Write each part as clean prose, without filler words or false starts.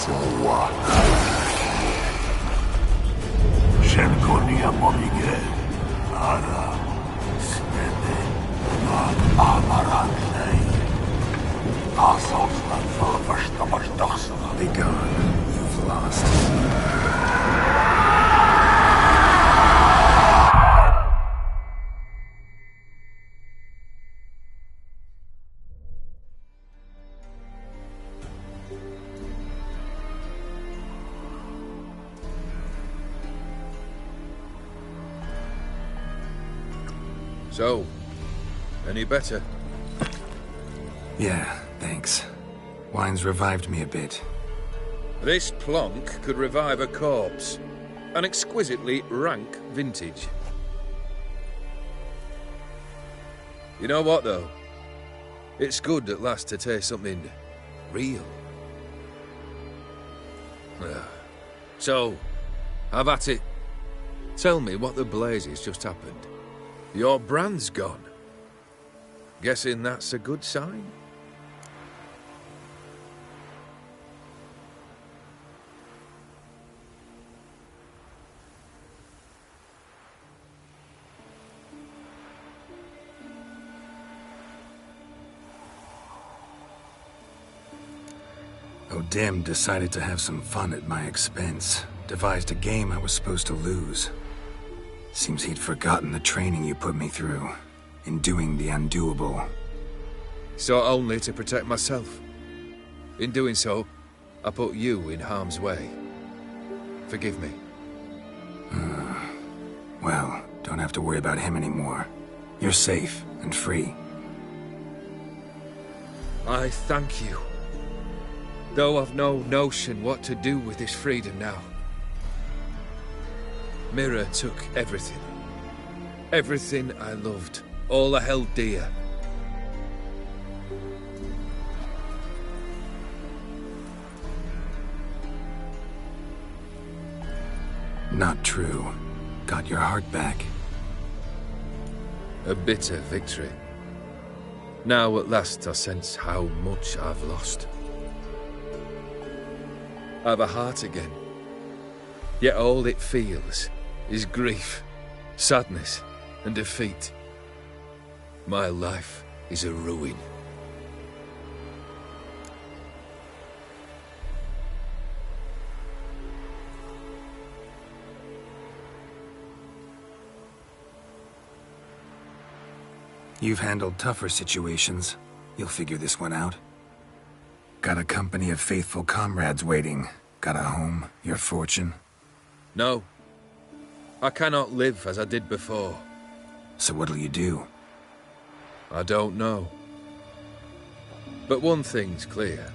Soa. Shenkonia Momige. Ara. Snede. Amarantlei. Assaultsland for Verstammerstachsel. Be gone. You've lost. So, any better? Yeah, thanks. Wine's revived me a bit. This plonk could revive a corpse. An exquisitely rank vintage. You know what, though? It's good at last to taste something real. So, have at it. Tell me what the blazes just happened. Your brand's gone. Guessing that's a good sign? O'Dim decided to have some fun at my expense. Devised a game I was supposed to lose. Seems he'd forgotten the training you put me through, in doing the undoable. So only to protect myself. In doing so, I put you in harm's way. Forgive me. Well, don't have to worry about him anymore. You're safe and free. I thank you. Though I've no notion what to do with this freedom now. Mira took everything. Everything I loved. All I held dear. Not true. Got your heart back. A bitter victory. Now at last I sense how much I've lost. I've a heart again. Yet all it feels is grief, sadness, and defeat. My life is a ruin. You've handled tougher situations. You'll figure this one out. Got a company of faithful comrades waiting. Got a home, your fortune. No. I cannot live as I did before. So what'll you do? I don't know. But one thing's clear.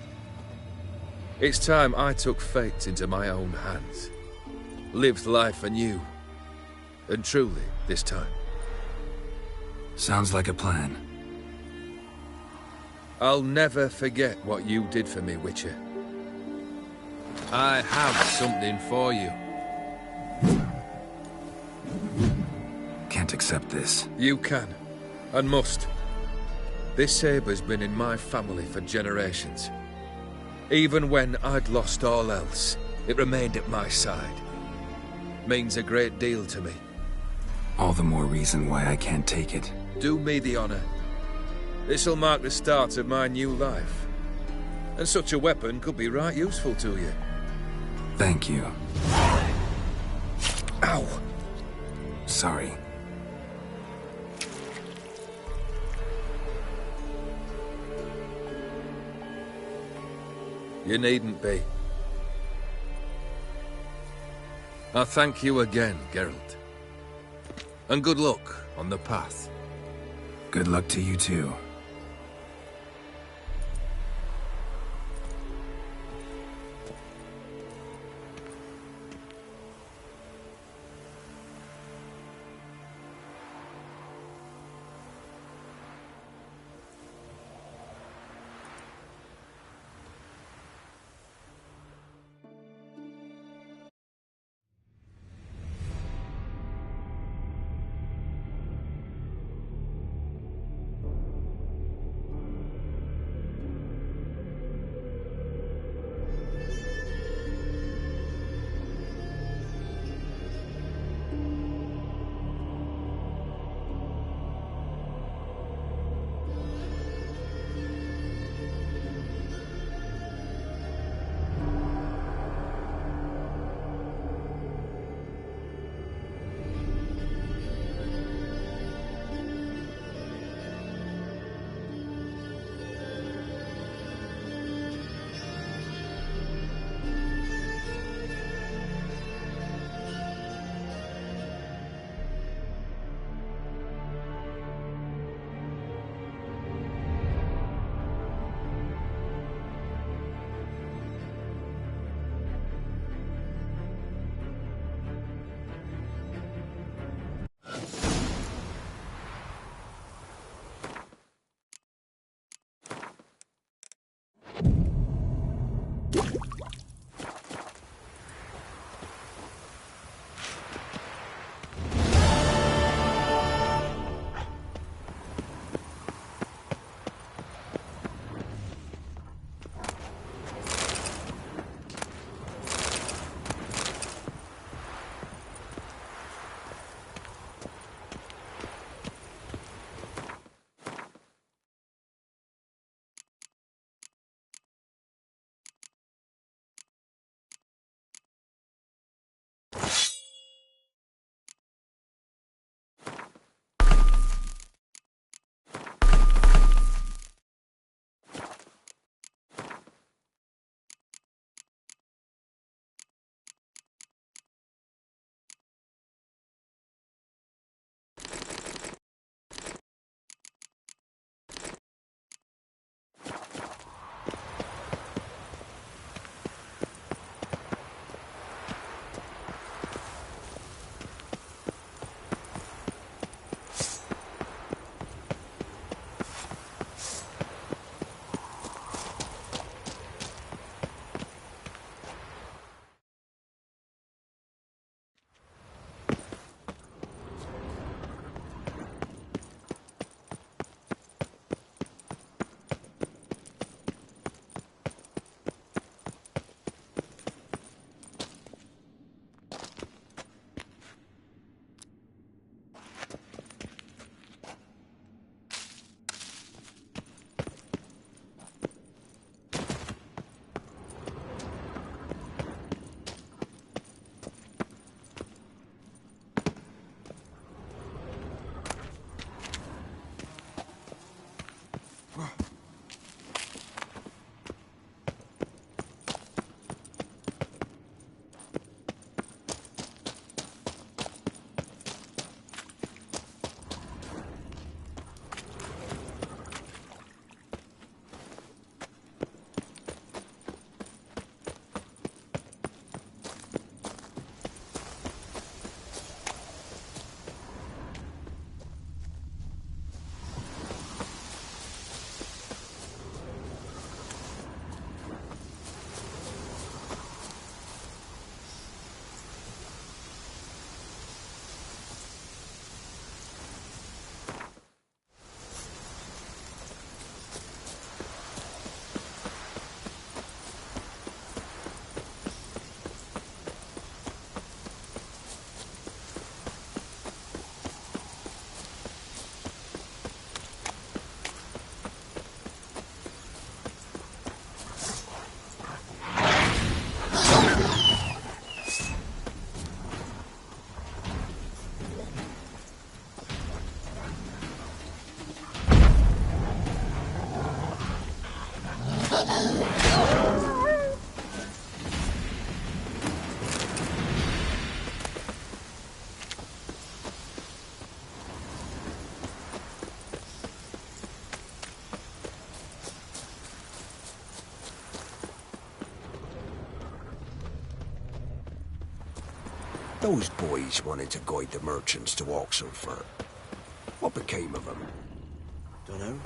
It's time I took fate into my own hands. Lived life anew. And truly, this time. Sounds like a plan. I'll never forget what you did for me, Witcher. I have something for you. Can't accept this. You can, and must. This sabre's been in my family for generations. Even when I'd lost all else, it remained at my side. Means a great deal to me. All the more reason why I can't take it. Do me the honor. This'll mark the start of my new life. And such a weapon could be right useful to you. Thank you. Ow! Sorry. You needn't be. I thank you again, Geralt. And good luck on the path. Good luck to you too. Those boys wanted to guide the merchants to Oxenfurt. What became of them? Dunno.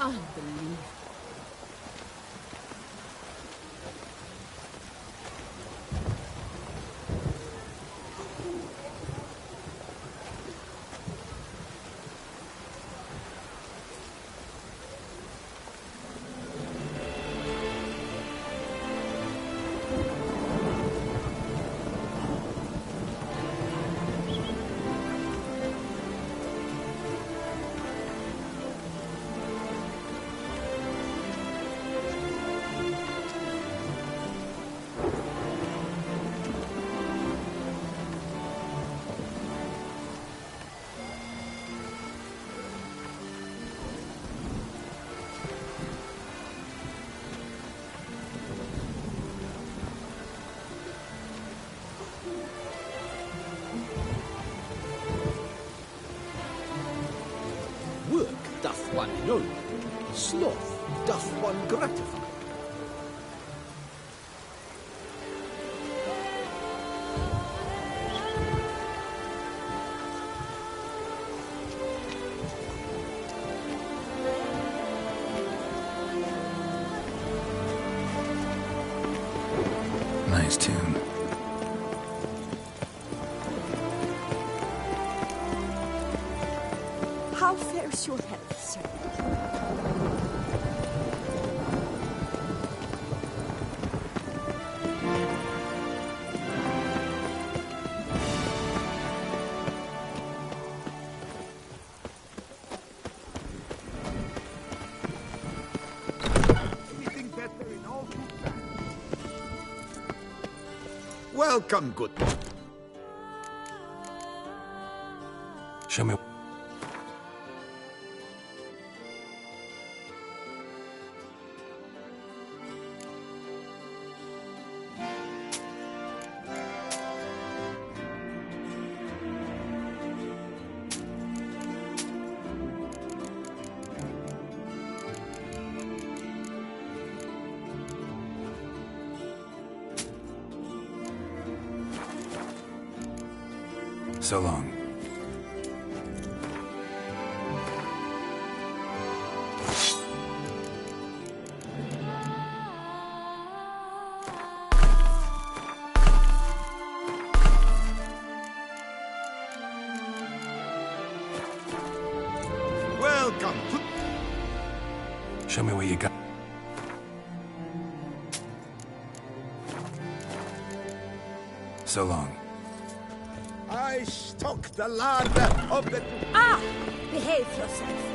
Unbelievable. Work doth one know, sloth doth one gratify. Nice tune. How fares your health, sir? Anything better in all good times. Welcome, good. Show me. So long. Welcome. Show me what you got. So long. I stock the land of the... Ah! Behave yourself.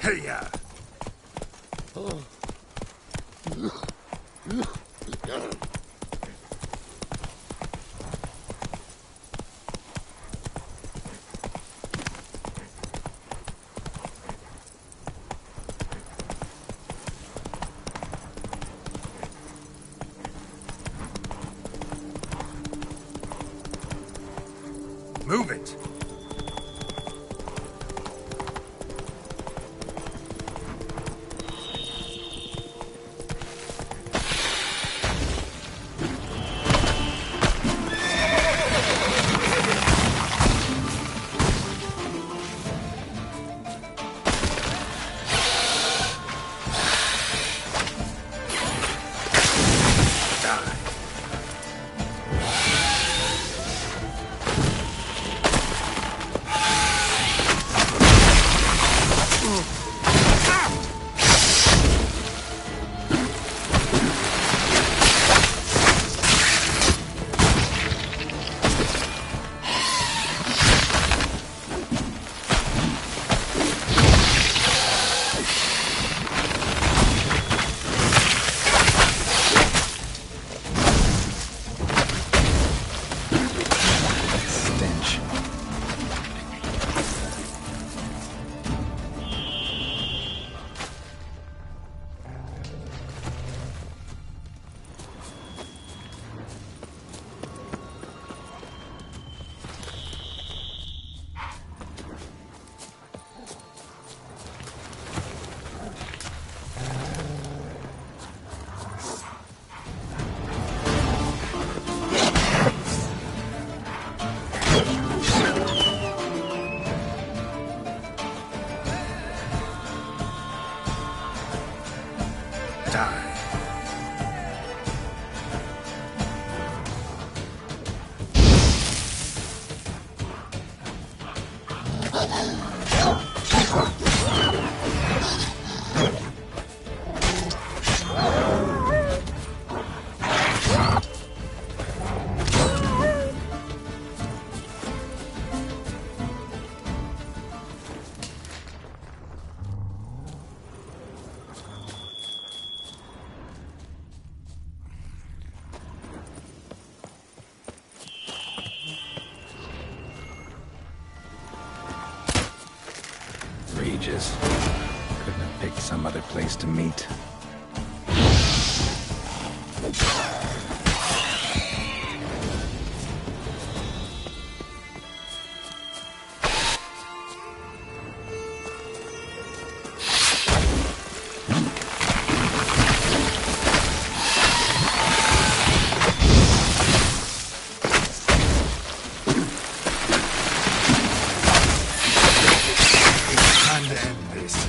Hey-ya! Move it! Regis. Couldn't have picked some other place to meet. Time to end this.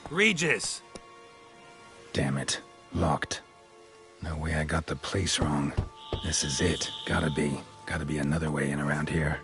Regis! Damn it. Locked. No way I got the place wrong. This is it. Gotta be. Gotta be another way in around here.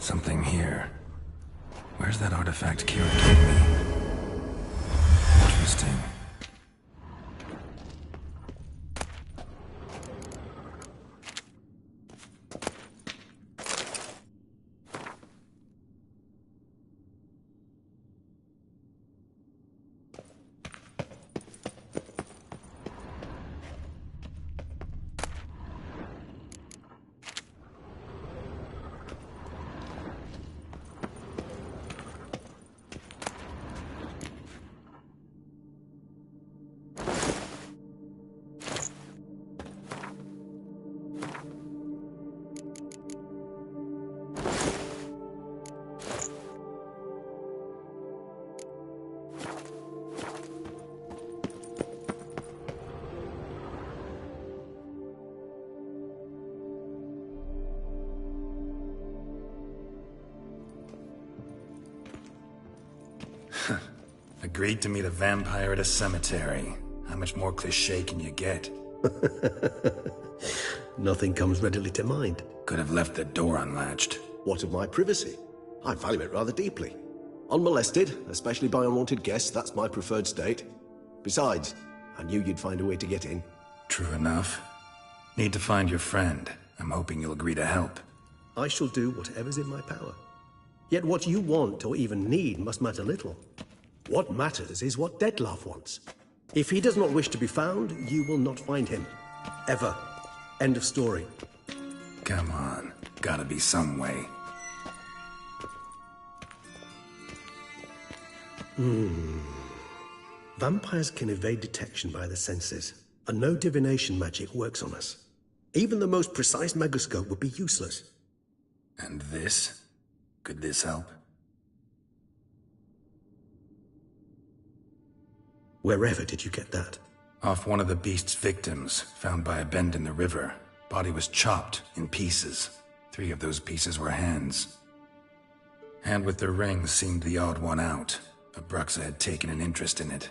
Something here. Where's that artifact Kira gave me? Interesting. Agreed to meet a vampire at a cemetery. How much more cliché can you get? Nothing comes readily to mind. Could have left the door unlatched. What of my privacy? I value it rather deeply. Unmolested, especially by unwanted guests, that's my preferred state. Besides, I knew you'd find a way to get in. True enough. Need to find your friend. I'm hoping you'll agree to help. I shall do whatever's in my power. Yet what you want or even need must matter little. What matters is what Dettlaff wants. If he does not wish to be found, you will not find him. Ever. End of story. Come on. Gotta be some way. Vampires can evade detection by the senses, and no divination magic works on us. Even the most precise megascope would be useless. And this? Could this help? Wherever did you get that? Off one of the beast's victims, found by a bend in the river. Body was chopped in pieces. 3 of those pieces were hands. Hand with the ring seemed the odd one out. Abruxa had taken an interest in it.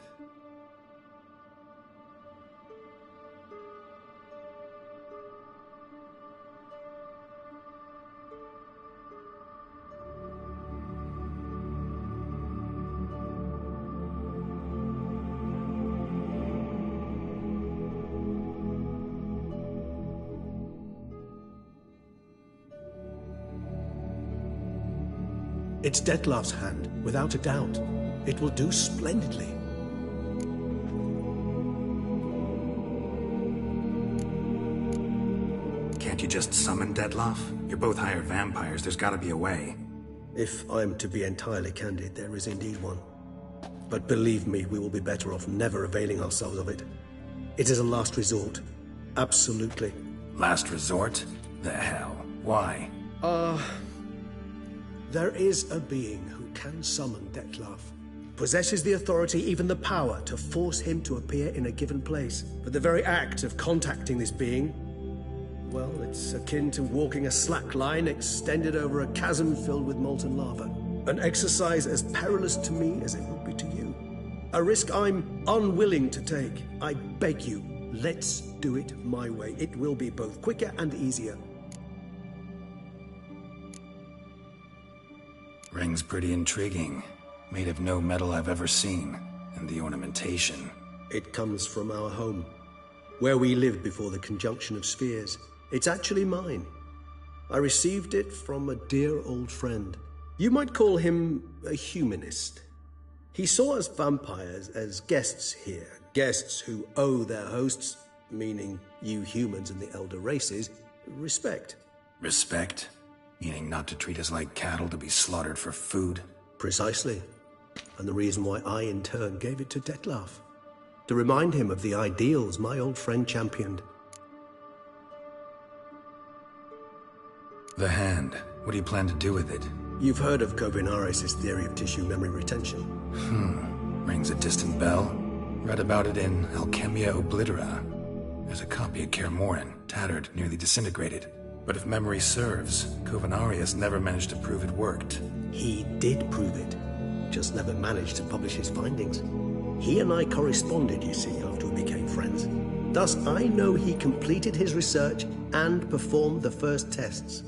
It's Dettlaff's hand, without a doubt. It will do splendidly. Can't you just summon Dettlaff? You're both hired vampires, there's gotta be a way. If I'm to be entirely candid, there is indeed one. But believe me, we will be better off never availing ourselves of it. It is a last resort. Absolutely. Last resort? The hell? Why? There is a being who can summon Dettlaff. Possesses the authority, even the power, to force him to appear in a given place. But the very act of contacting this being, well, it's akin to walking a slack line extended over a chasm filled with molten lava. An exercise as perilous to me as it would be to you. A risk I'm unwilling to take. I beg you, let's do it my way. It will be both quicker and easier. Ring's pretty intriguing. Made of no metal I've ever seen. And the ornamentation. It comes from our home, where we lived before the conjunction of spheres. It's actually mine. I received it from a dear old friend. You might call him a humanist. He saw us vampires as guests here. Guests who owe their hosts, meaning you humans and the elder races, respect. Respect? Meaning not to treat us like cattle to be slaughtered for food? Precisely. And the reason why I, in turn, gave it to Dettlaff. To remind him of the ideals my old friend championed. The hand. What do you plan to do with it? You've heard of Kovinaris' theory of tissue memory retention. Rings a distant bell. Read about it in Alchemia Oblitera. There's a copy of Kaer Morhen, tattered, nearly disintegrated. But if memory serves, Kovinaris never managed to prove it worked. He did prove it, just never managed to publish his findings. He and I corresponded, you see, after we became friends. Thus, I know he completed his research and performed the first tests.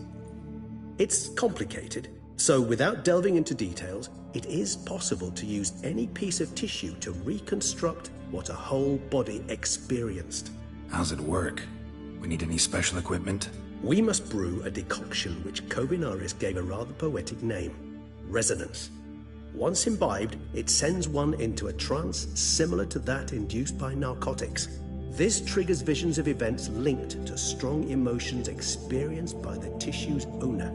It's complicated, So, without delving into details, it is possible to use any piece of tissue to reconstruct what a whole body experienced. How's it work? We need any special equipment? We must brew a decoction which Kovinaris gave a rather poetic name: resonance. Once imbibed, it sends one into a trance similar to that induced by narcotics. This triggers visions of events linked to strong emotions experienced by the tissue's owner.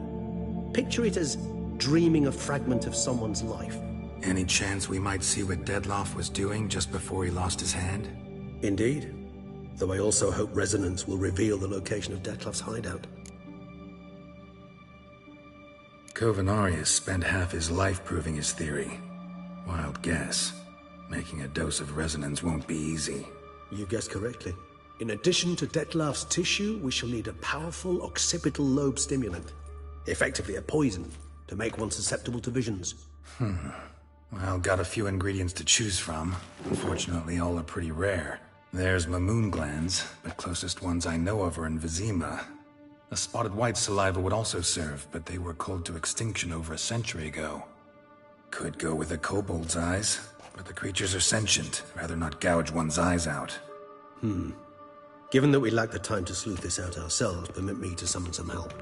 Picture it as dreaming a fragment of someone's life. Any chance we might see what Dettlaff was doing just before he lost his hand? Indeed. Though I also hope resonance will reveal the location of Dettlaff's hideout. Kovinaris spent half his life proving his theory. Wild guess. Making a dose of resonance won't be easy. You guessed correctly. In addition to Dettlaff's tissue, we shall need a powerful occipital lobe stimulant. Effectively a poison, to make one susceptible to visions. Well, got a few ingredients to choose from. Unfortunately, all are pretty rare. There's Mamoon glands, but closest ones I know of are in Vizima. A spotted white saliva would also serve, but they were cold to extinction over a century ago. Could go with a kobold's eyes, but the creatures are sentient. Rather not gouge one's eyes out. Given that we lack the time to sleuth this out ourselves, permit me to summon some help.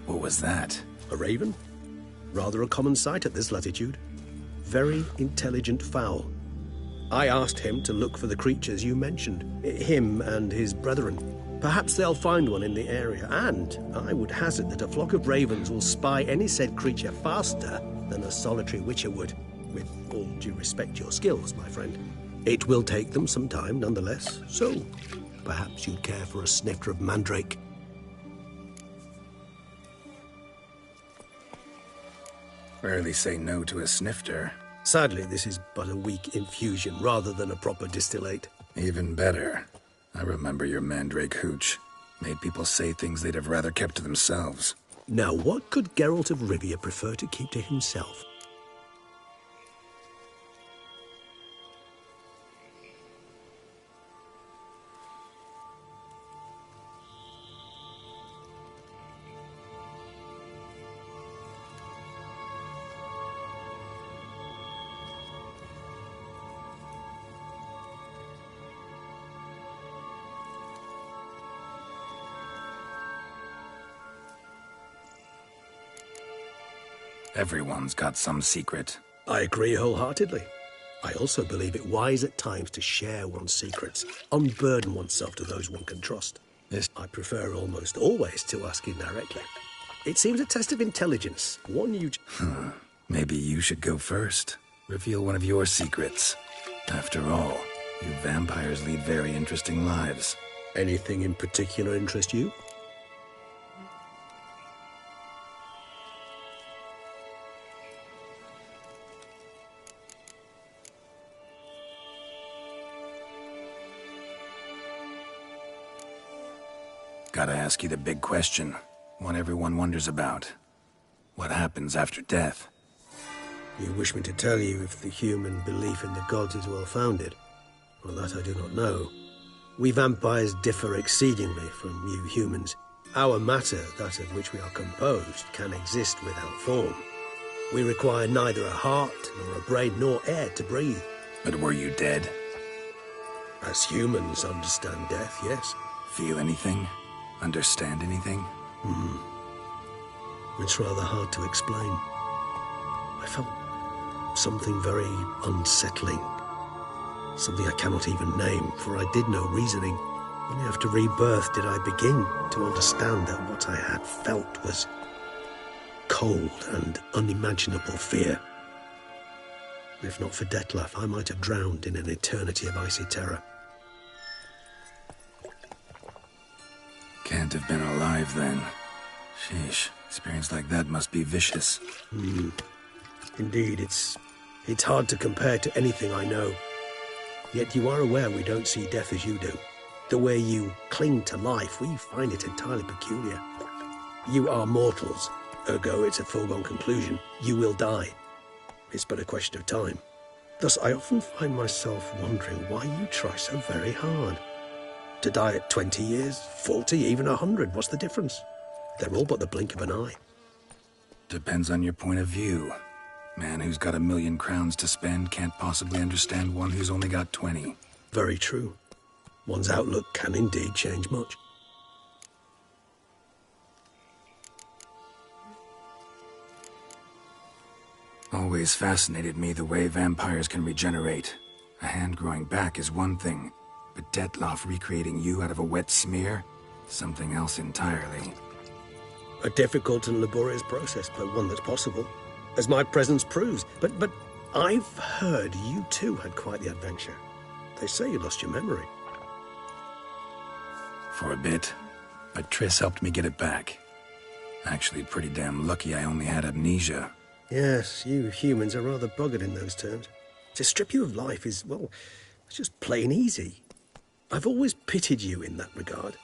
What was that? A raven? Rather a common sight at this latitude. Very intelligent fowl. I asked him to look for the creatures you mentioned, him and his brethren. Perhaps they'll find one in the area, and I would hazard that a flock of ravens will spy any said creature faster than a solitary witcher would. With all due respect to your skills, my friend. It will take them some time, nonetheless, so perhaps you'd care for a snifter of mandrake. Rarely say no to a snifter. Sadly, this is but a weak infusion rather than a proper distillate. Even better. I remember your mandrake hooch. Made people say things they'd have rather kept to themselves. Now, what could Geralt of Rivia prefer to keep to himself? Everyone's got some secret. I agree wholeheartedly. I also believe it wise at times to share one's secrets, unburden oneself to those one can trust. I prefer almost always to ask indirectly. It seems a test of intelligence, one you... Maybe you should go first. Reveal one of your secrets. After all, you vampires lead very interesting lives. Anything in particular interest you? Gotta ask you the big question. One everyone wonders about. What happens after death? You wish me to tell you if the human belief in the gods is well-founded? Well, that I do not know. We vampires differ exceedingly from you humans. Our matter, that of which we are composed, can exist without form. We require neither a heart, nor a brain, nor air to breathe. But were you dead? As humans understand death, yes. Feel anything? Understand anything? It's rather hard to explain. I felt something very unsettling. Something I cannot even name, for I did no reasoning. Only after rebirth did I begin to understand that what I had felt was cold and unimaginable fear. If not for Detlef, I might have drowned in an eternity of icy terror. Can't have been alive then. Sheesh, experience like that must be vicious. Indeed, it's hard to compare to anything I know. Yet you are aware we don't see death as you do. The way you cling to life, we find it entirely peculiar. You are mortals, ergo it's a foregone conclusion. You will die. It's but a question of time. Thus, I often find myself wondering why you try so very hard. To die at 20 years, 40, even 100, what's the difference? They're all but the blink of an eye. Depends on your point of view. Man who's got 1,000,000 crowns to spend can't possibly understand one who's only got 20. Very true. One's outlook can indeed change much. Always fascinated me the way vampires can regenerate. A hand growing back is one thing, but Detlef recreating you out of a wet smear? Something else entirely. A difficult and laborious process, but one that's possible, as my presence proves. But I've heard you too had quite the adventure. They say you lost your memory. For a bit, but Triss helped me get it back. Actually, pretty damn lucky I only had amnesia. Yes, you humans are rather buggered in those terms. To strip you of life is, well, it's just plain easy. I've always pitied you in that regard.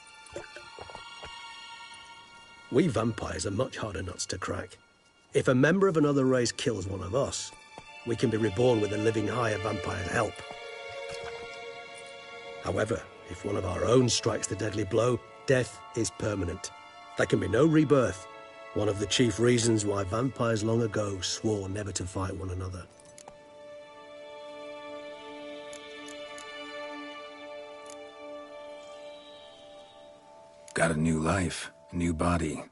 We vampires are much harder nuts to crack. If a member of another race kills one of us, we can be reborn with a living higher vampire's help. However, if one of our own strikes the deadly blow, death is permanent. There can be no rebirth. One of the chief reasons why vampires long ago swore never to fight one another. Got a new life, a new body.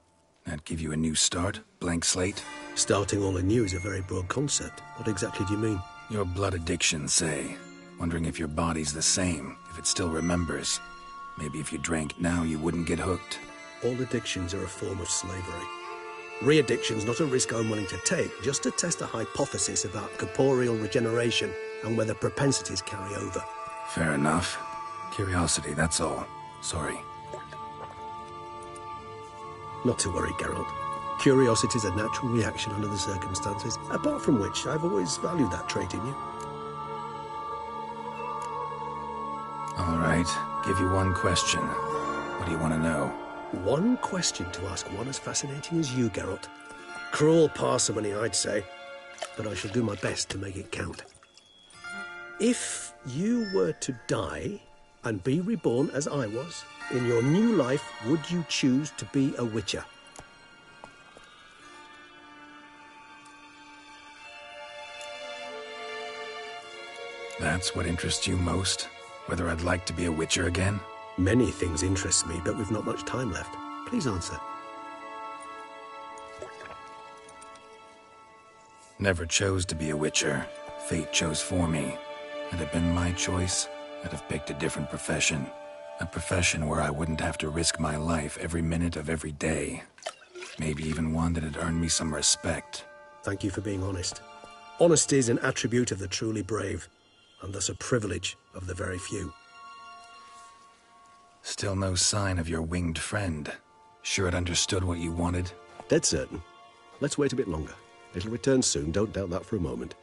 That give you a new start? Blank slate? Starting all anew is a very broad concept. What exactly do you mean? Your blood addiction, say. Wondering if your body's the same, if it still remembers. Maybe if you drank now, you wouldn't get hooked. All addictions are a form of slavery. Re-addiction's not a risk I'm willing to take, just to test a hypothesis about corporeal regeneration and whether propensities carry over. Fair enough. Curiosity, that's all. Sorry. Not to worry, Geralt. Curiosity is a natural reaction under the circumstances, apart from which I've always valued that trait in you. All right, give you one question. What do you want to know? One question to ask one as fascinating as you, Geralt. Cruel parsimony, I'd say, but I shall do my best to make it count. If you were to die and be reborn as I was, in your new life, would you choose to be a Witcher? That's what interests you most? Whether I'd like to be a Witcher again? Many things interest me, but we've not much time left. Please answer. Never chose to be a Witcher. Fate chose for me. Had it been my choice, I'd have picked a different profession. A profession where I wouldn't have to risk my life every minute of every day. Maybe even one that'd earn me some respect. Thank you for being honest. Honesty is an attribute of the truly brave, and thus a privilege of the very few. Still no sign of your winged friend. Sure it understood what you wanted? Dead certain. Let's wait a bit longer. It'll return soon, don't doubt that for a moment.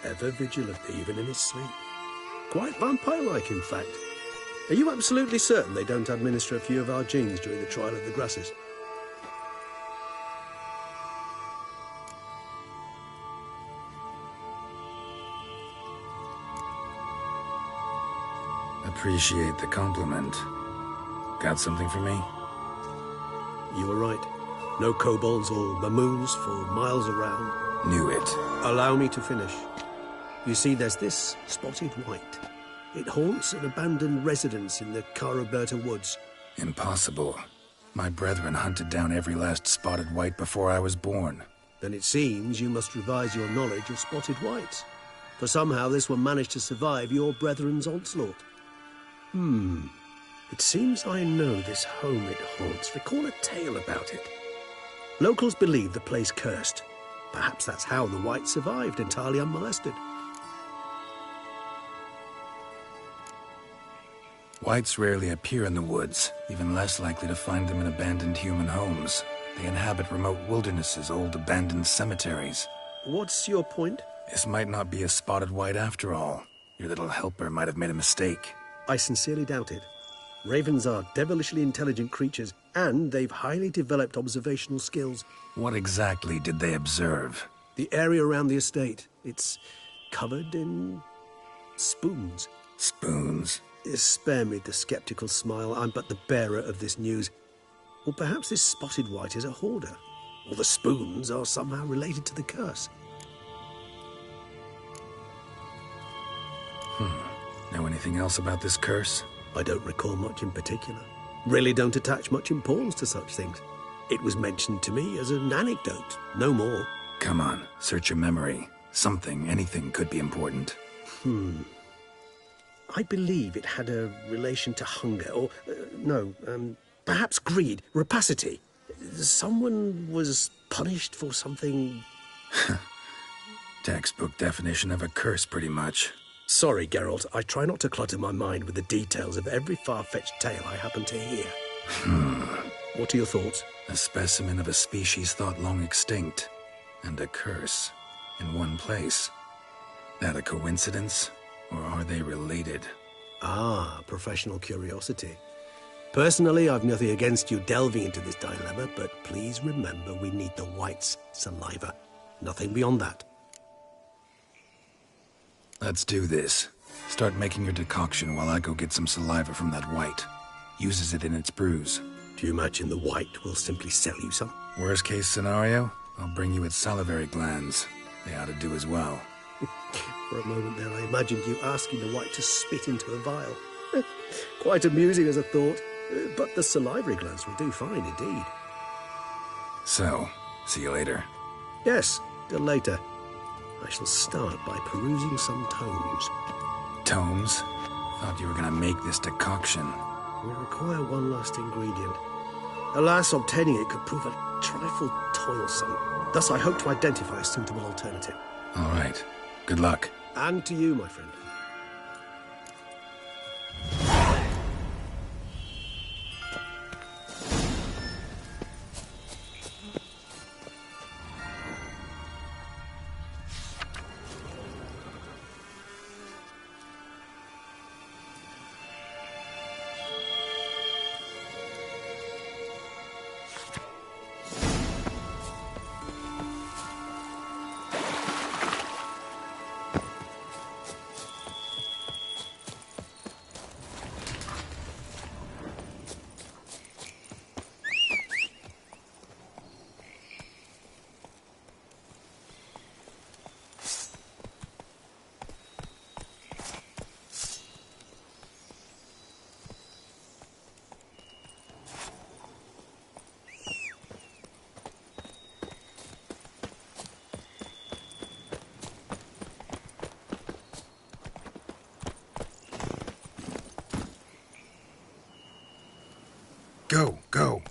Ever vigilant, even in his sleep. Quite vampire-like, in fact. Are you absolutely certain they don't administer a few of our genes during the trial of the grasses? Appreciate the compliment. Got something for me? You were right. No kobolds or mamoons for miles around. Knew it. Allow me to finish. You see, there's this spotted white. It haunts an abandoned residence in the Caraberta woods. Impossible. My brethren hunted down every last spotted white before I was born. Then it seems you must revise your knowledge of spotted whites. For somehow this one managed to survive your brethren's onslaught. It seems I know this home it haunts. Recall a tale about it. Locals believe the place cursed. Perhaps that's how the white survived entirely unmolested. Whites rarely appear in the woods, even less likely to find them in abandoned human homes. They inhabit remote wildernesses, old abandoned cemeteries. What's your point? This might not be a spotted white after all. Your little helper might have made a mistake. I sincerely doubt it. Ravens are devilishly intelligent creatures, and they've highly developed observational skills. What exactly did they observe? The area around the estate, it's covered in spoons. Spoons? Spare me the skeptical smile. I'm but the bearer of this news. Or perhaps this spotted white is a hoarder. Or the spoons are somehow related to the curse. Know anything else about this curse? I don't recall much in particular. Really don't attach much importance to such things. It was mentioned to me as an anecdote, no more. Come on, search your memory. Something, anything could be important. I believe it had a relation to hunger, or, perhaps greed, rapacity. Someone was punished for something... Textbook definition of a curse, pretty much. Sorry, Geralt, I try not to clutter my mind with the details of every far-fetched tale I happen to hear. What are your thoughts? A specimen of a species thought long extinct, and a curse, in one place. That a coincidence, or are they related? Ah, professional curiosity. Personally, I've nothing against you delving into this dilemma, but please remember we need the white's saliva. Nothing beyond that. Let's do this. Start making your decoction while I go get some saliva from that white. Uses it in its brews. Do you imagine the white will simply sell you some? Worst case scenario, I'll bring you its salivary glands. They ought to do as well. For a moment there, I imagined you asking the white to spit into a vial. Quite amusing as a thought, but the salivary glands will do fine indeed. So, see you later. Yes, till later. I shall start by perusing some tomes. Tomes? Thought you were gonna make this decoction. We require one last ingredient. Alas, obtaining it could prove a trifle toilsome. Thus, I hope to identify a suitable alternative. All right. Good luck. And to you, my friend. Go, go.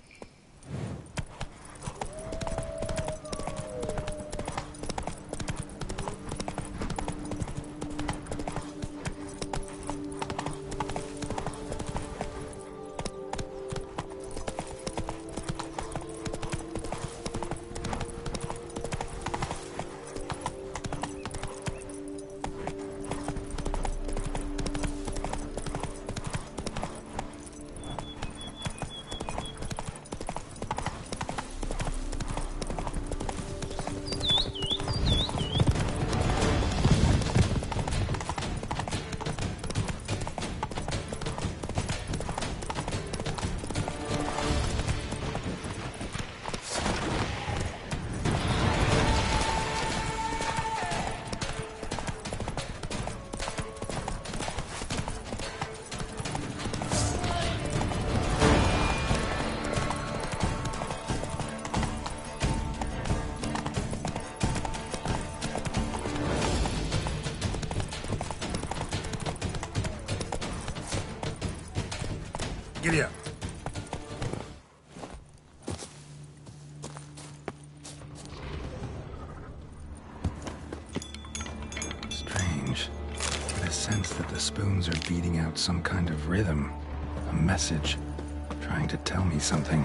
Giddy up. Strange. I get a sense that the spoons are beating out some kind of rhythm. A message. Trying to tell me something.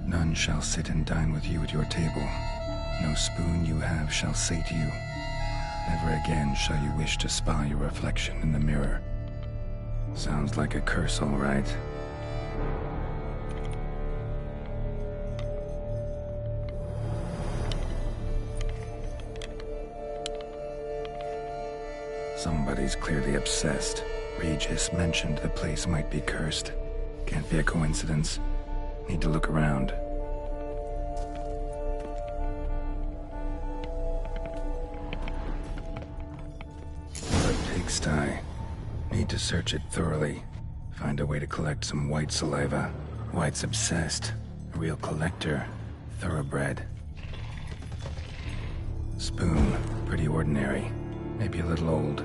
None shall sit and dine with you at your table. No spoon you have shall say to you, never again shall you wish to spy your reflection in the mirror. Sounds like a curse, all right. Somebody's clearly obsessed. Regis mentioned the place might be cursed. Can't be a coincidence. Need to look around. A pigsty. Need to search it thoroughly. Find a way to collect some white saliva. White's obsessed. A real collector. Thoroughbred. Spoon. Pretty ordinary. Maybe a little old.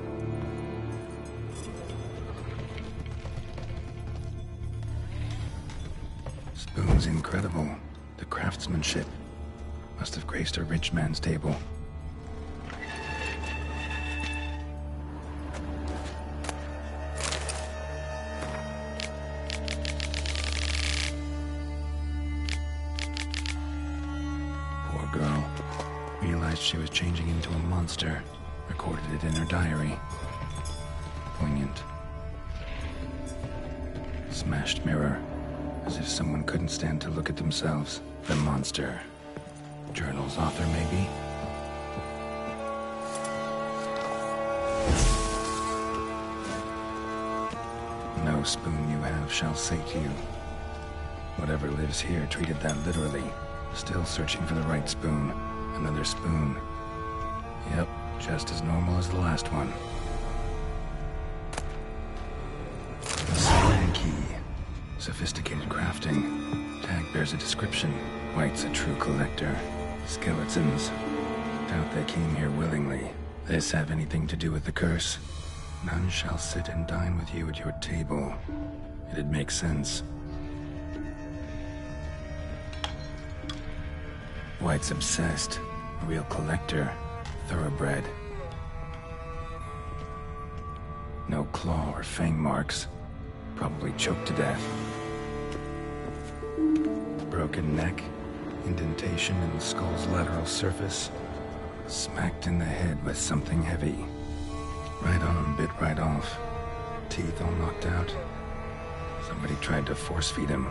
Spoon's incredible. The craftsmanship. Must have graced a rich man's table. Poor girl. Realized she was changing into a monster. Recorded it in her diary. Poignant. Smashed mirror. As if someone couldn't stand to look at themselves. The monster. Journal's author, maybe? No spoon you have shall say to you. Whatever lives here treated that literally. Still searching for the right spoon. Another spoon. Yep, just as normal as the last one. A spoon key. Sophisticated crafting. Tag bears a description. White's a true collector. Skeletons. Doubt they came here willingly. This have anything to do with the curse? None shall sit and dine with you at your table. It'd make sense. White's obsessed. A real collector. Thoroughbred. No claw or fang marks. Probably choked to death. Broken neck. Indentation in the skull's lateral surface. Smacked in the head with something heavy. Right on, bit right off. Teeth all knocked out. Somebody tried to force feed him.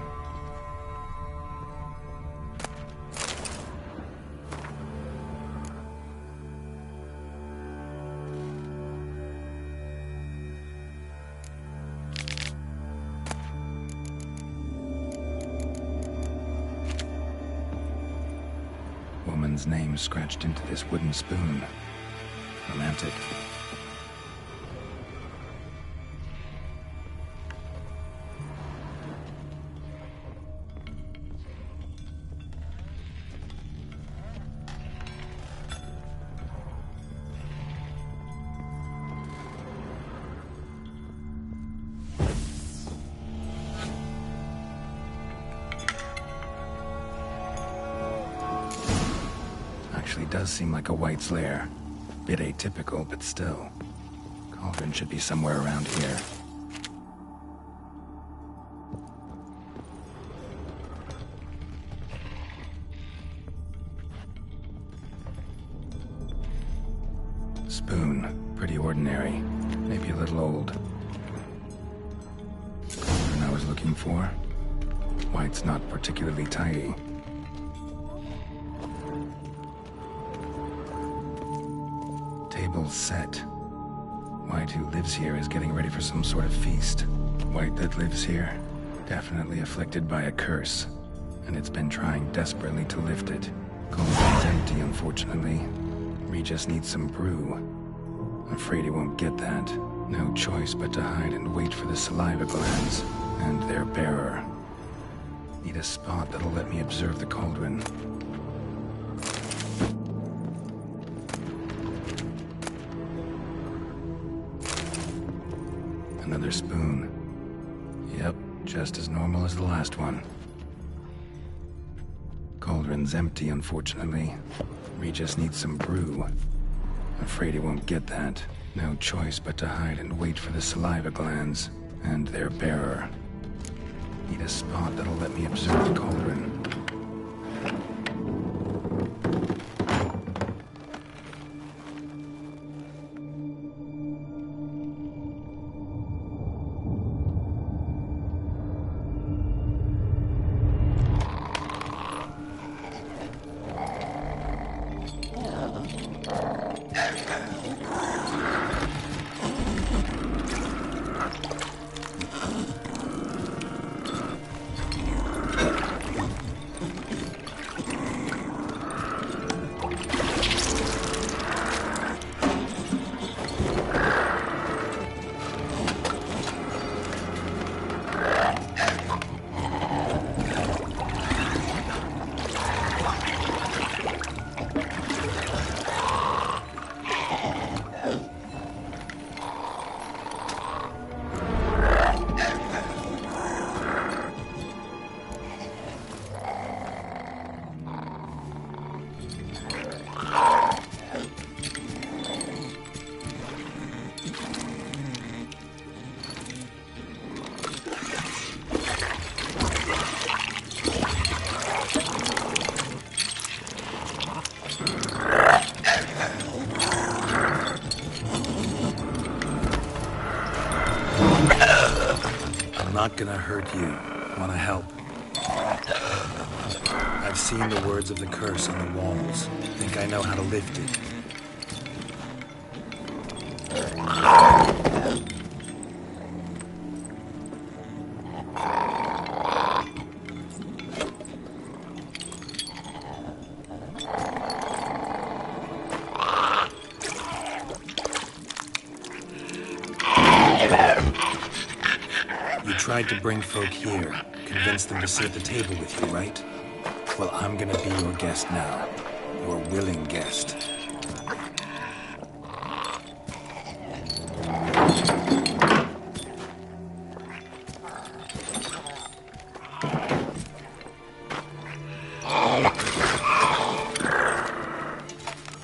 Woman's name scratched into this wooden spoon. Romantic. Actually does seem like a White's lair. Bit atypical, but still. Cauldron should be somewhere around here. Spoon. Pretty ordinary. Maybe a little old. Cauldron I was looking for. White's not particularly tidy. Table's set. White, who lives here, is getting ready for some sort of feast. White that lives here, definitely afflicted by a curse, and it's been trying desperately to lift it. Cauldron's empty, unfortunately. Regis needs some brew. Afraid he won't get that. No choice but to hide and wait for the saliva glands, and their bearer. Need a spot that'll let me observe the cauldron. Another spoon. Yep, just as normal as the last one. Cauldron's empty, unfortunately. Regis needs some brew. Afraid he won't get that. No choice but to hide and wait for the saliva glands and their bearer. Need a spot that'll let me observe the cauldron. Not gonna hurt you. Wanna help? I've seen the words of the curse on the walls. Think I know how to lift it. Tried to bring folk here, convince them to sit at the table with you, right? Well, I'm gonna be your guest now. Your willing guest.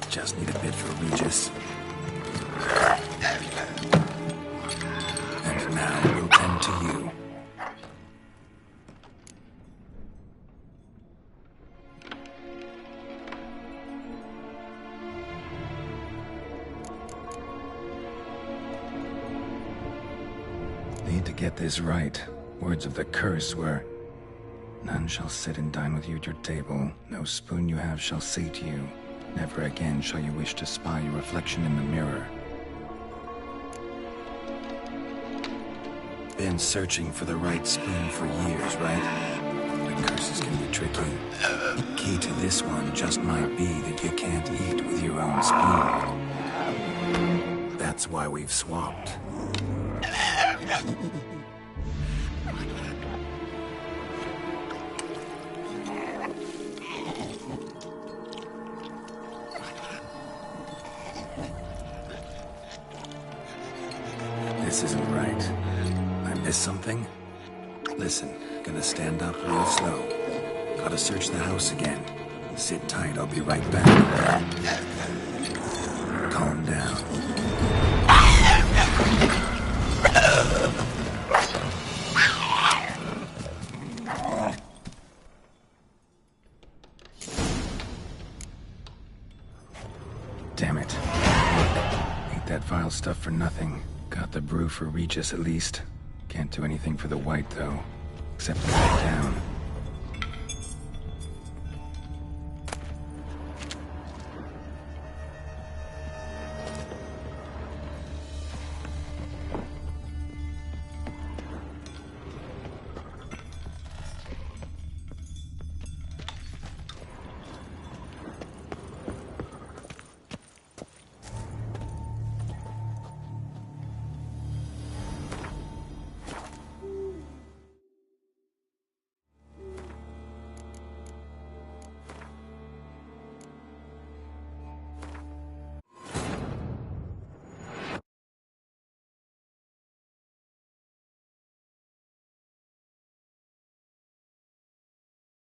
Just need a bit for Regis. And now we'll tend to you. Need to get this right. Words of the curse were, none shall sit and dine with you at your table. No spoon you have shall sate you. Never again shall you wish to spy your reflection in the mirror. Been searching for the right spoon for years, right? The curses can be tricky. Key to this one just might be that you can't eat with your own spoon. That's why we've swapped. This isn't right. I missed something? Listen, gonna stand up real slow. Gotta search the house again. Sit tight, I'll be right back. Calm down. Damn it. Ain't that vile stuff for nothing. Got the brew for Regis at least. Can't do anything for the white though, except to lay down.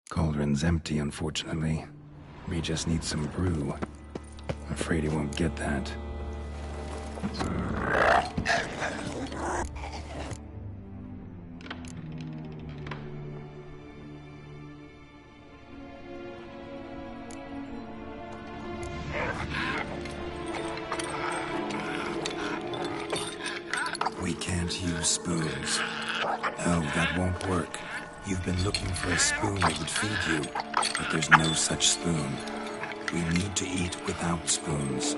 Cauldron's empty, unfortunately. We just need some brew. I'm afraid he won't get that. We can't use spoons. No, that won't work. You've been looking for a spoon that would feed you, but there's no such spoon. We need to eat without spoons.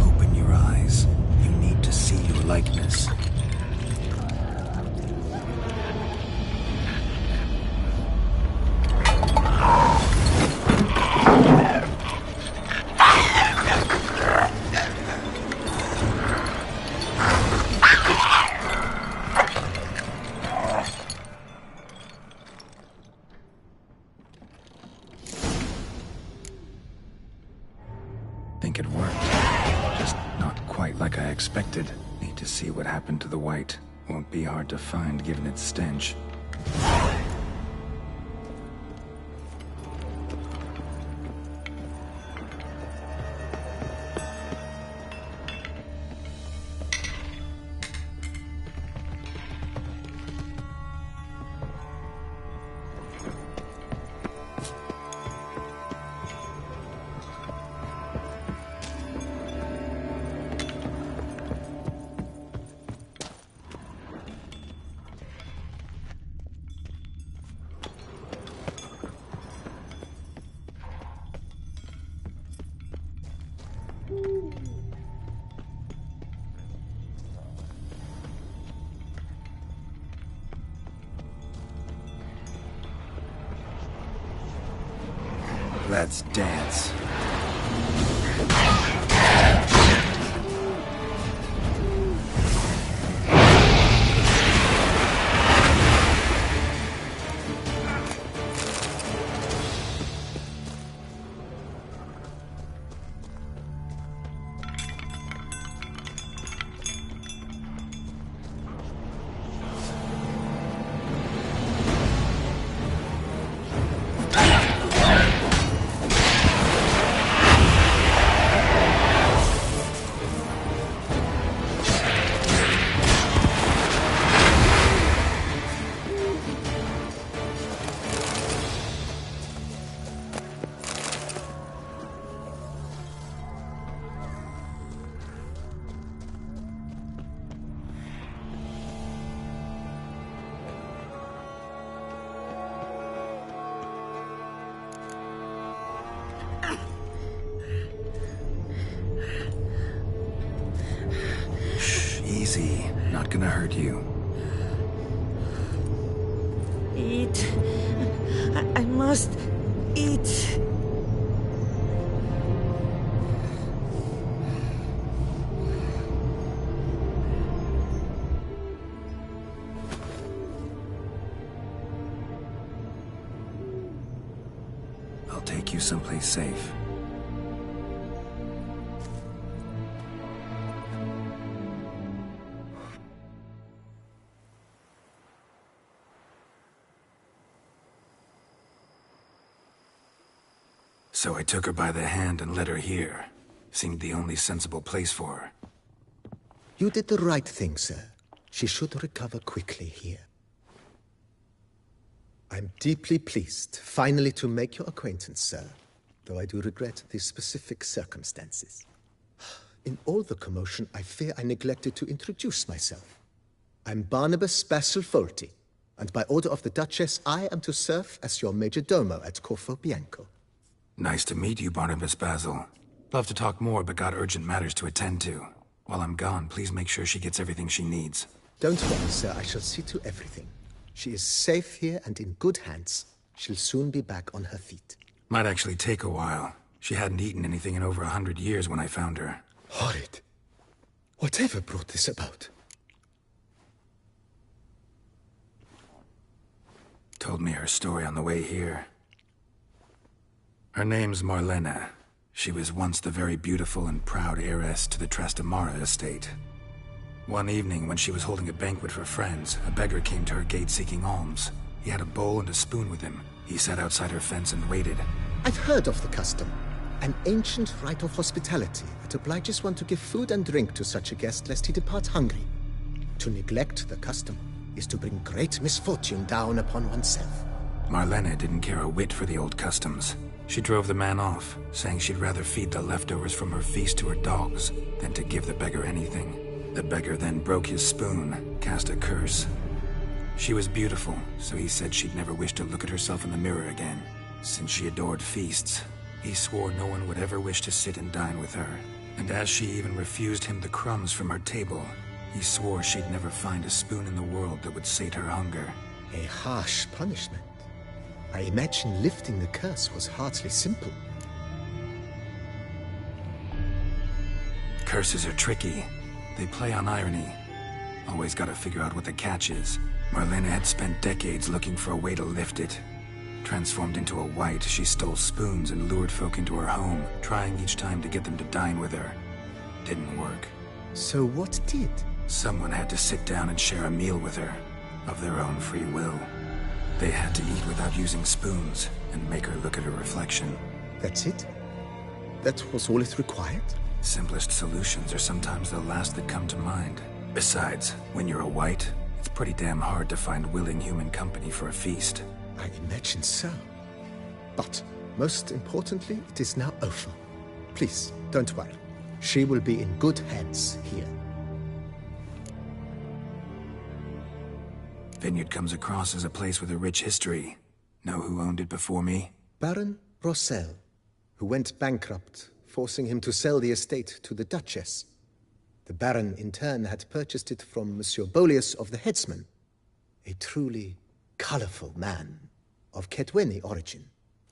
Open your eyes. You need to see your likeness. Think it worked. Just not quite like I expected. Need to see what happened to the white. Won't be hard to find given its stench. Let's dance. Easy. Not gonna hurt you. Eat. I must eat. I'll take you someplace safe. So I took her by the hand and led her here. Seemed the only sensible place for her. You did the right thing, sir. She should recover quickly here. I'm deeply pleased, finally, to make your acquaintance, sir. Though I do regret the specific circumstances. In all the commotion, I fear I neglected to introduce myself. I'm Barnabas Basilfolti, and by order of the Duchess, I am to serve as your major domo at Corfo Bianco. Nice to meet you, Barnabas Basil. Love to talk more, but got urgent matters to attend to. While I'm gone, please make sure she gets everything she needs. Don't worry, sir. I shall see to everything. She is safe here and in good hands. She'll soon be back on her feet. Might actually take a while. She hadn't eaten anything in over 100 years when I found her. Horrid. Whatever brought this about? Told me her story on the way here. Her name's Marlena. She was once the very beautiful and proud heiress to the Trastamara estate. One evening, when she was holding a banquet for friends, a beggar came to her gate seeking alms. He had a bowl and a spoon with him. He sat outside her fence and waited. I've heard of the custom. An ancient rite of hospitality that obliges one to give food and drink to such a guest lest he depart hungry. To neglect the custom is to bring great misfortune down upon oneself. Marlena didn't care a whit for the old customs. She drove the man off, saying she'd rather feed the leftovers from her feast to her dogs than to give the beggar anything. The beggar then broke his spoon, cast a curse. She was beautiful, so he said she'd never wish to look at herself in the mirror again. Since she adored feasts, he swore no one would ever wish to sit and dine with her. And as she even refused him the crumbs from her table, he swore she'd never find a spoon in the world that would sate her hunger. A harsh punishment. I imagine lifting the curse was hardly simple. Curses are tricky. They play on irony. Always gotta figure out what the catch is. Marlena had spent decades looking for a way to lift it. Transformed into a wight, she stole spoons and lured folk into her home, trying each time to get them to dine with her. Didn't work. So what did? Someone had to sit down and share a meal with her, of their own free will. They had to eat without using spoons, and make her look at her reflection. That's it? That was all it required? Simplest solutions are sometimes the last that come to mind. Besides, when you're a wight, it's pretty damn hard to find willing human company for a feast. I imagine so. But, most importantly, it is now over. Please, don't worry. She will be in good hands here. Vineyard comes across as a place with a rich history. Know who owned it before me? Baron Rossel, who went bankrupt, forcing him to sell the estate to the Duchess. The Baron, in turn, had purchased it from Monsieur Bolius of the Headsman, a truly colorful man of Ketweni origin.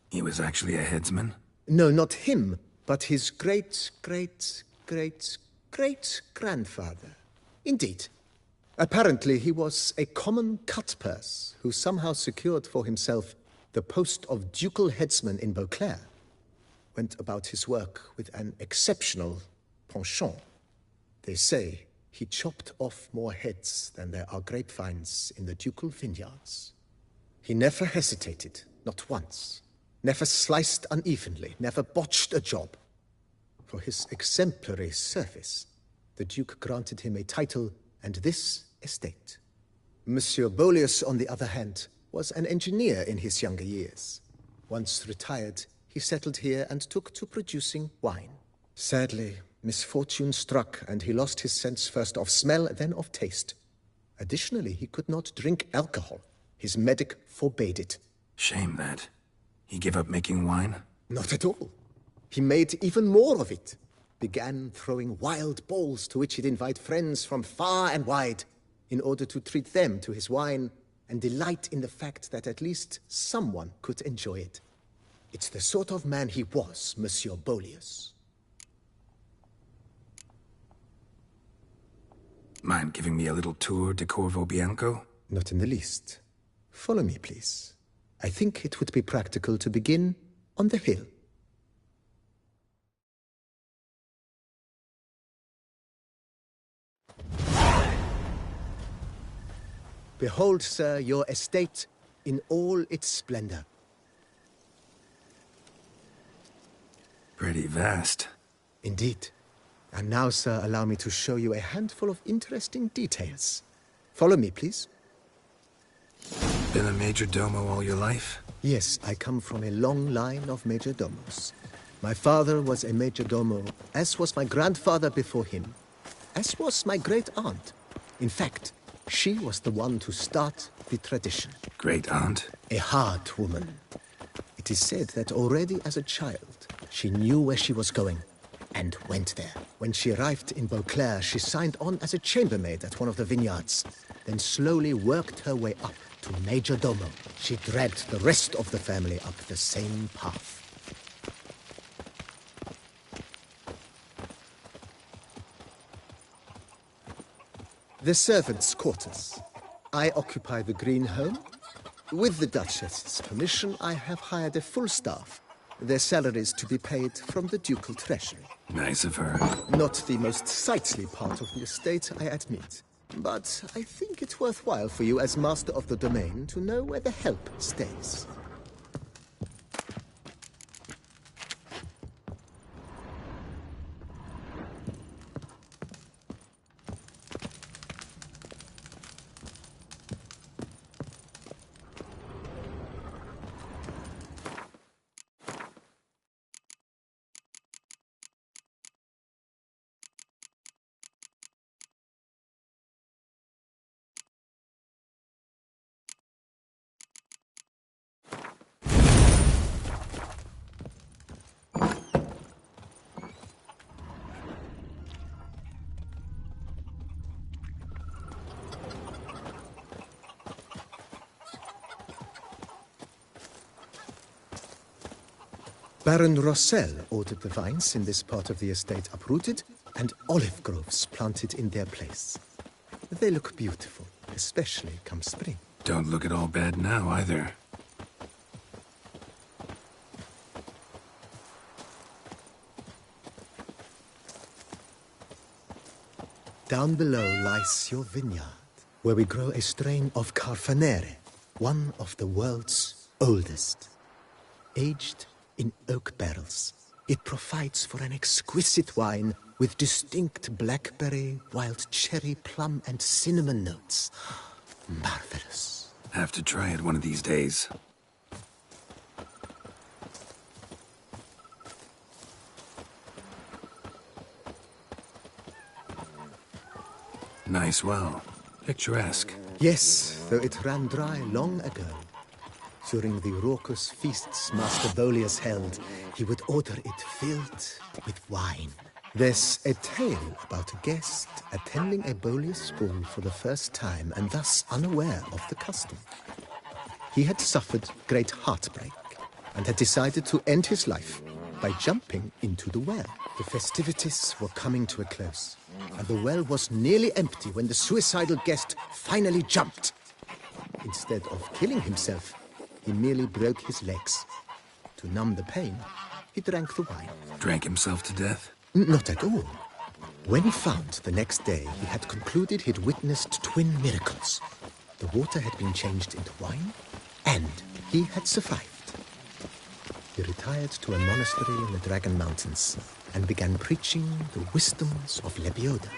He was actually a headsman? No, not him, but his great-grandfather. Indeed. Apparently, he was a common cutpurse who somehow secured for himself the post of ducal headsman in Beauclair. Went about his work with an exceptional penchant. They say he chopped off more heads than there are grapevines in the ducal vineyards. He never hesitated, not once. Never sliced unevenly, never botched a job. For his exemplary service, the Duke granted him a title and this estate. Monsieur Bolius, on the other hand, was an engineer in his younger years. Once retired, he settled here and took to producing wine. Sadly, misfortune struck and he lost his sense first of smell, then of taste. Additionally, he could not drink alcohol. His medic forbade it. Shame that. He gave up making wine? Not at all. He made even more of it. Began throwing wild balls to which he'd invite friends from far and wide in order to treat them to his wine and delight in the fact that at least someone could enjoy it. It's the sort of man he was, Monsieur Bolius. Mind giving me a little tour de Corvo Bianco? Not in the least. Follow me, please. I think it would be practical to begin on the hill. Behold, sir, your estate in all its splendor. Pretty vast. Indeed. And now, sir, allow me to show you a handful of interesting details. Follow me, please. Been a major domo all your life? Yes, I come from a long line of major domos. My father was a major domo, as was my grandfather before him, as was my great-aunt. In fact, she was the one to start the tradition. Great-aunt? A hard woman. It is said that already as a child, she knew where she was going and went there. When she arrived in Beauclair, she signed on as a chambermaid at one of the vineyards, then slowly worked her way up to major domo. She dragged the rest of the family up the same path. The servants' quarters. I occupy the green home. With the Duchess's permission, I have hired a full staff. Their salaries to be paid from the ducal treasury. Nice of her. Not the most sightly part of the estate, I admit. But I think it's worthwhile for you as master of the domain to know where the help stays. Baron Rossel ordered the vines in this part of the estate uprooted and olive groves planted in their place. They look beautiful, especially come spring. Don't look at all bad now, either. Down below lies your vineyard, where we grow a strain of Carfanere, one of the world's oldest. Aged in oak barrels, it provides for an exquisite wine with distinct blackberry, wild cherry, plum, and cinnamon notes. Marvelous. Have to try it one of these days. Nice well. Picturesque. Yes, though it ran dry long ago. During the raucous feasts Master Bolius held, he would order it filled with wine. There's a tale about a guest attending a Bolius school for the first time and thus unaware of the custom. He had suffered great heartbreak and had decided to end his life by jumping into the well. The festivities were coming to a close, and the well was nearly empty when the suicidal guest finally jumped. Instead of killing himself, he merely broke his legs. To numb the pain, he drank the wine. Drank himself to death? Not at all. When found the next day, he had concluded he'd witnessed twin miracles. The water had been changed into wine, and he had survived. He retired to a monastery in the Dragon Mountains and began preaching the wisdoms of Lebioda.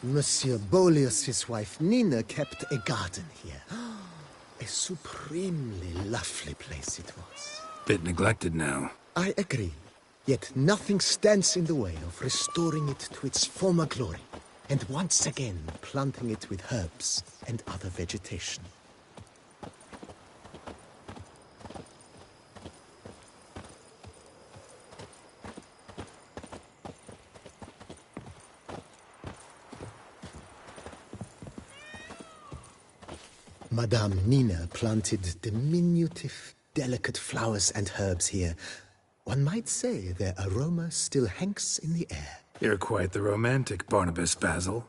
Monsieur Bolius' wife Nina kept a garden here. A supremely lovely place it was. Bit neglected now. I agree. Yet nothing stands in the way of restoring it to its former glory, and once again planting it with herbs and other vegetation. Madame Nina planted diminutive, delicate flowers and herbs here. One might say their aroma still hangs in the air. You're quite the romantic, Barnabas Basil.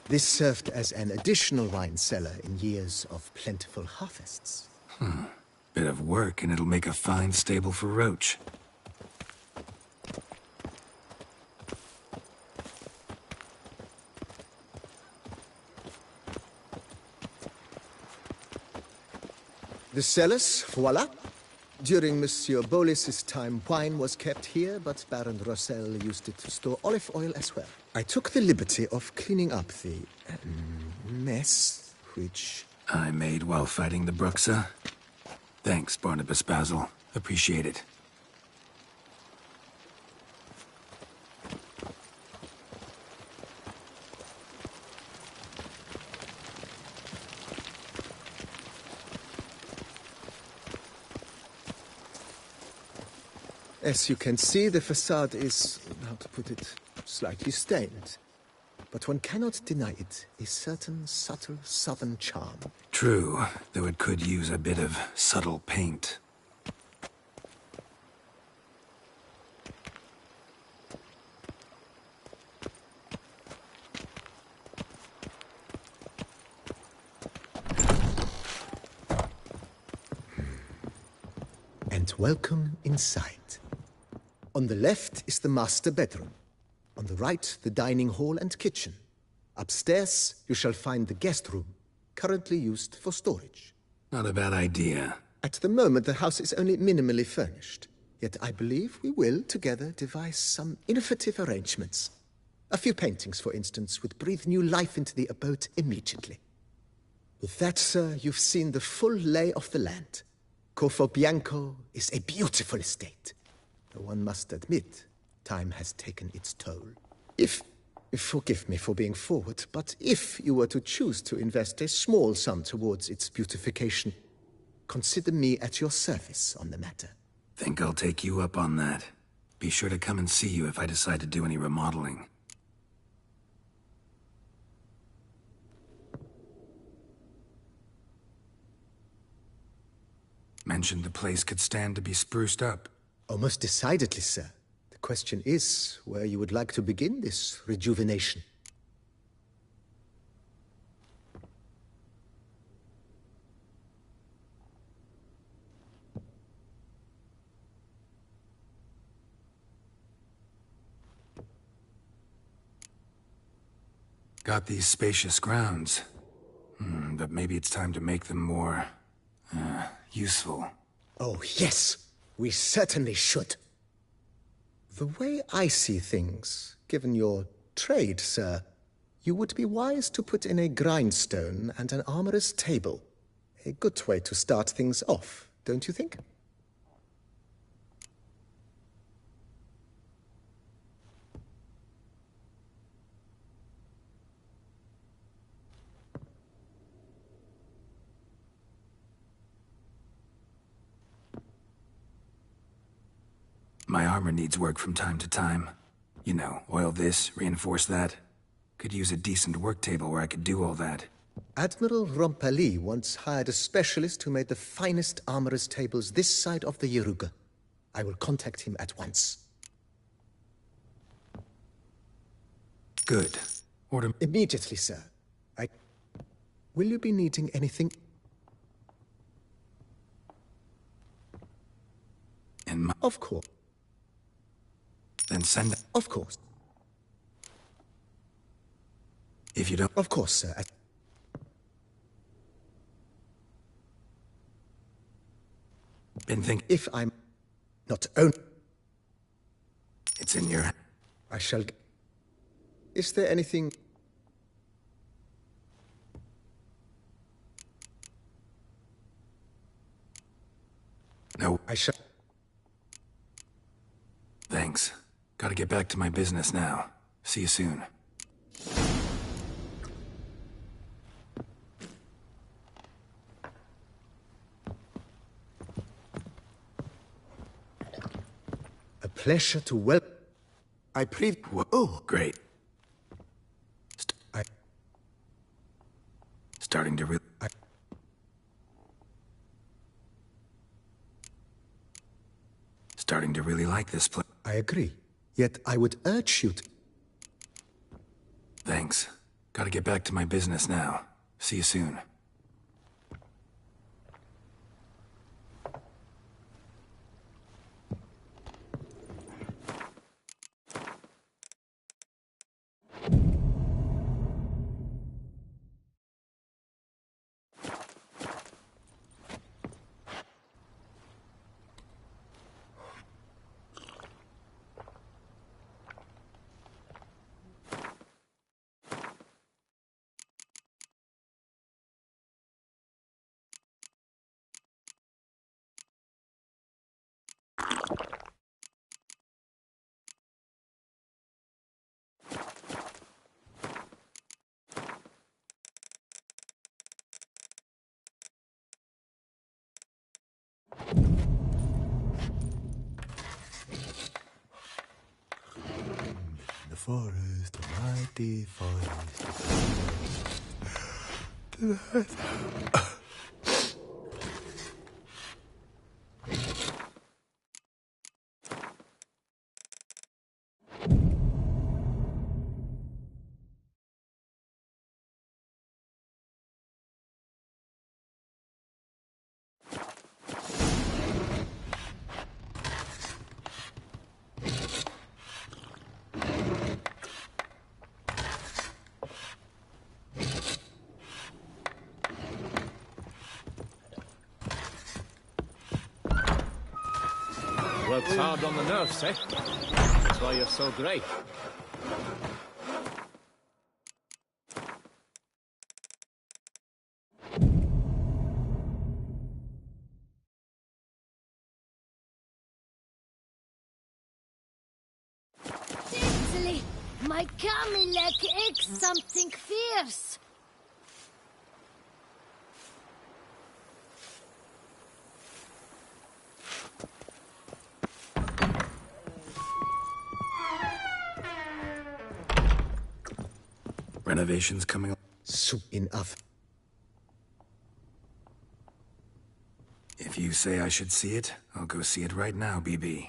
This served as an additional wine cellar in years of plentiful harvests. Bit of work, and it'll make a fine stable for Roach. The cellars, voila. During Monsieur Bolis's time, wine was kept here, but Baron Rossel used it to store olive oil as well. I took the liberty of cleaning up the mess, which... I made while fighting the Bruxa. Thanks, Barnabas Basil. Appreciate it. As you can see, the facade is, how to put it, slightly stained. But one cannot deny it, a certain subtle southern charm. True, though it could use a bit of subtle paint. And welcome inside. On the left is the master bedroom. On the right, the dining hall and kitchen. Upstairs, you shall find the guest room, currently used for storage. Not a bad idea. At the moment, the house is only minimally furnished. Yet I believe we will, together, devise some innovative arrangements. A few paintings, for instance, would breathe new life into the abode immediately. With that, sir, you've seen the full lay of the land. Corvo Bianco is a beautiful estate. Though one must admit, time has taken its toll. Forgive me for being forward, but if you were to choose to invest a small sum towards its beautification, consider me at your service on the matter. Think I'll take you up on that. Be sure to come and see you if I decide to do any remodeling. Mentioned the place could stand to be spruced up. Oh, most decidedly, sir. The question is where you would like to begin this rejuvenation. Got these spacious grounds. But maybe it's time to make them more, useful. Oh, yes. We certainly should. The way I see things, given your trade, sir, you would be wise to put in a grindstone and an armorer's table. A good way to start things off, don't you think? My armor needs work from time to time. You know, oil this, reinforce that. Could use a decent work table where I could do all that. Admiral Rompali once hired a specialist who made the finest armorer's tables this side of the Yaruga. I will contact him at once. Good. Order... Immediately, sir. Will you be needing anything? Of course. Then send... Of course. If you don't... Of course, sir. Been thinking... If I'm not own... It's in your... I shall... Is there anything... No. I shall... Thanks. Gotta get back to my business now. See you soon. A pleasure to welcome... Oh, great. I... Starting to Starting to really like this place. I agree. Yet I would urge you to... Thanks. Gotta get back to my business now. See you soon. forest, a mighty forest. Works hard on the nerves, eh? That's why you're so great. Seriously, my Camilek aches something fierce. Renovations coming. Soon enough. If you say I should see it, I'll go see it right now, BB.